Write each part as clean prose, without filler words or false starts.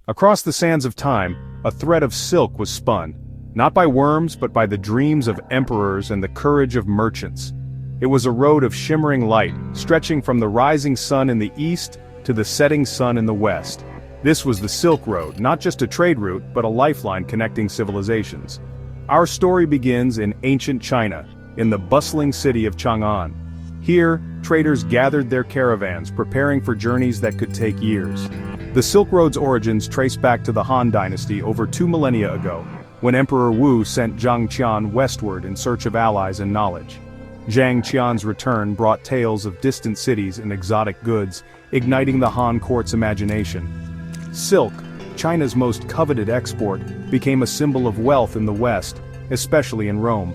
Across the sands of time, a thread of silk was spun, not by worms but by the dreams of emperors and the courage of merchants. It was a road of shimmering light, stretching from the rising sun in the east to the setting sun in the west. This was the Silk Road, not just a trade route, but a lifeline connecting civilizations. Our story begins in ancient China, in the bustling city of Chang'an. Here, traders gathered their caravans, preparing for journeys that could take years. The Silk Road's origins trace back to the Han Dynasty over 2 millennia ago, when Emperor Wu sent Zhang Qian westward in search of allies and knowledge. Zhang Qian's return brought tales of distant cities and exotic goods, igniting the Han court's imagination. Silk, China's most coveted export, became a symbol of wealth in the West, especially in Rome.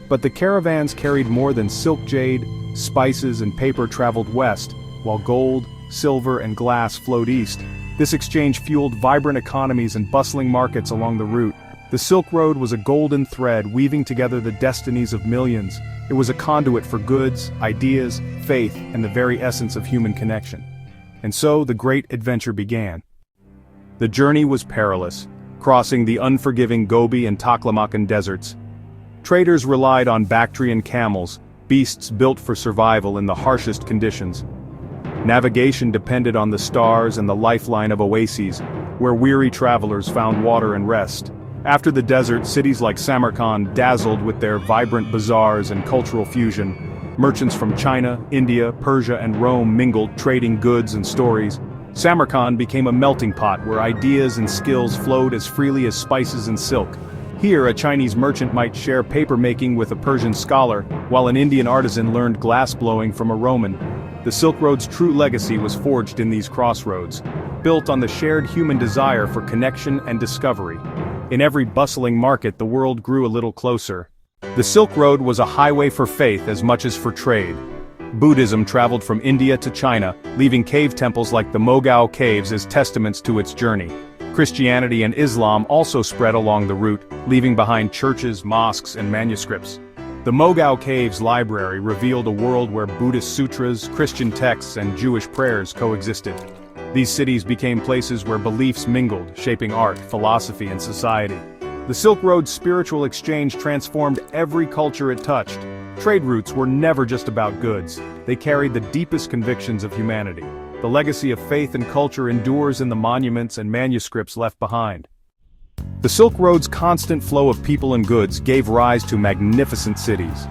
But the caravans carried more than silk jade, spices and paper traveled west, while gold, silver and glass flowed east. This exchange fueled vibrant economies and bustling markets along the route. The Silk Road was a golden thread weaving together the destinies of millions. It was a conduit for goods, ideas, faith, and the very essence of human connection. And so the great adventure began. The journey was perilous, crossing the unforgiving Gobi and Taklamakan deserts. Traders relied on Bactrian camels, beasts built for survival in the harshest conditions. Navigation depended on the stars and the lifeline of oases, where weary travelers found water and rest. After the desert, cities like Samarkand dazzled with their vibrant bazaars and cultural fusion. Merchants from China, India, Persia and Rome mingled, trading goods and stories. Samarkand became a melting pot where ideas and skills flowed as freely as spices and silk. Here, a Chinese merchant might share paper-making with a Persian scholar, while an Indian artisan learned glass-blowing from a Roman. The Silk Road's true legacy was forged in these crossroads, built on the shared human desire for connection and discovery. In every bustling market, the world grew a little closer. The Silk Road was a highway for faith as much as for trade. Buddhism traveled from India to China, leaving cave temples like the Mogao Caves as testaments to its journey. Christianity and Islam also spread along the route, leaving behind churches, mosques, and manuscripts. The Mogao Caves library revealed a world where Buddhist sutras, Christian texts, and Jewish prayers coexisted. These cities became places where beliefs mingled, shaping art, philosophy, and society. The Silk Road's spiritual exchange transformed every culture it touched. Trade routes were never just about goods. They carried the deepest convictions of humanity. The legacy of faith and culture endures in the monuments and manuscripts left behind. The Silk Road's constant flow of people and goods gave rise to magnificent cities.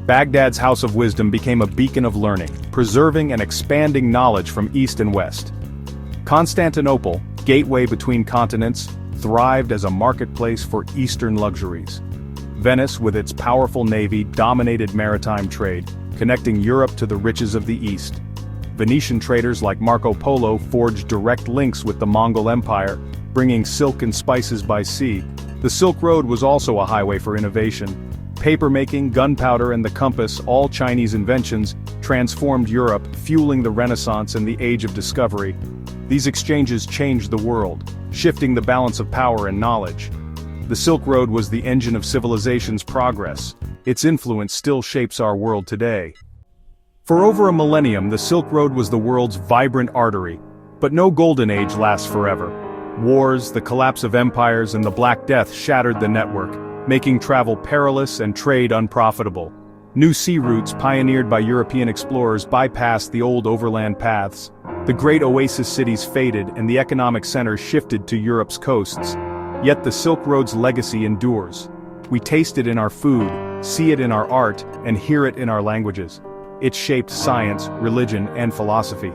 Baghdad's House of Wisdom became a beacon of learning, preserving and expanding knowledge from east and west. Constantinople, gateway between continents, thrived as a marketplace for Eastern luxuries. Venice, with its powerful navy, dominated maritime trade, connecting Europe to the riches of the East. Venetian traders like Marco Polo forged direct links with the Mongol Empire, bringing silk and spices by sea. The Silk Road was also a highway for innovation. Papermaking, gunpowder, and the compass, all Chinese inventions, transformed Europe, fueling the Renaissance and the Age of Discovery. These exchanges changed the world, shifting the balance of power and knowledge. The Silk Road was the engine of civilization's progress. Its influence still shapes our world today. For over a millennium, the Silk Road was the world's vibrant artery. But no golden age lasts forever. Wars, the collapse of empires, and the Black Death shattered the network, making travel perilous and trade unprofitable. New sea routes pioneered by European explorers bypassed the old overland paths. The great oasis cities faded and the economic center shifted to Europe's coasts. Yet the Silk Road's legacy endures. We taste it in our food, see it in our art, and hear it in our languages. It shaped science, religion, and philosophy.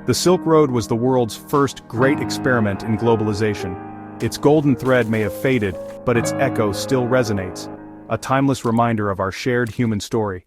The Silk Road was the world's first great experiment in globalization. Its golden thread may have faded, but its echo still resonates, a timeless reminder of our shared human story.